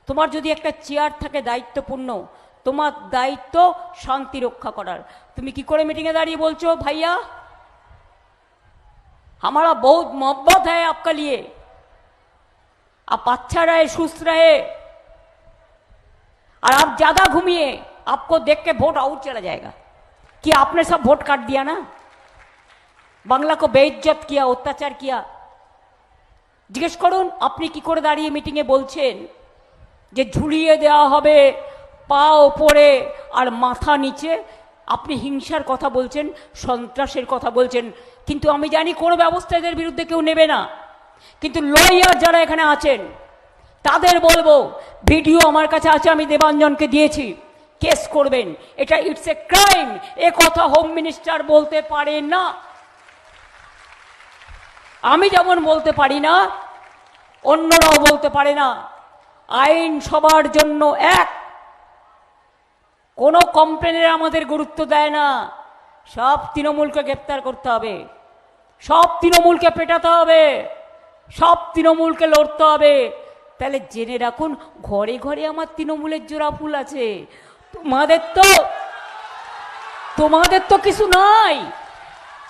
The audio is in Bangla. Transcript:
তোমার যদি একটা চেয়ার থাকে দায়িত্বপূর্ণ, তোমার দায়িত্ব শান্তি রক্ষা করার। তুমি কি করে মিটিংয়ে দাঁড়িয়ে বলছো ভাইয়া हमारा बहुत मोहब्बत है आपका लिए, आप अच्छा रहे सुस्त रहे, और आप ज्यादा घूमिए आपको देख के वोट आउट चला जाएगा कि आपने सब वोट काट दिया ना, बांग्ला को बेइज्जत किया, अत्याचार किया। জিজ্ঞেস করুন আপনি কি করে দাঁড়িয়ে মিটিংয়ে বলছেন যে ঝুলিয়ে দেওয়া হবে পা ওপরে আর মাথা নিচে। আপনি হিংসার কথা বলছেন, সন্ত্রাসের কথা বলছেন, কিন্তু আমি জানি কোনো ব্যবস্থা এদের বিরুদ্ধে কেউ নেবে না। কিন্তু লয়ার যারা এখানে আছেন তাদের বলবো, ভিডিও আমার কাছে আছে, আমি দেবাঞ্জনকে দিয়েছি, কেস করবেন, এটা ইটস এ ক্রাইম। এ কথা হোম মিনিস্টার বলতে পারে না, আমি যেমন বলতে পারি না অন্যরাও বলতে পারে না। আইন সবার জন্য এক, কোনো কমপ্লেনের আমাদের গুরুত্ব দেয় না। সব তৃণমূলকে গ্রেপ্তার করতে হবে, সব তৃণমূলকে পেটাতে হবে, সব তৃণমূলকে লড়তে হবে। তাহলে জেনে রাখুন ঘরে ঘরে আমার তৃণমূলের জোড়া ফুল আছে, তোমাদের তো কিছু নাই।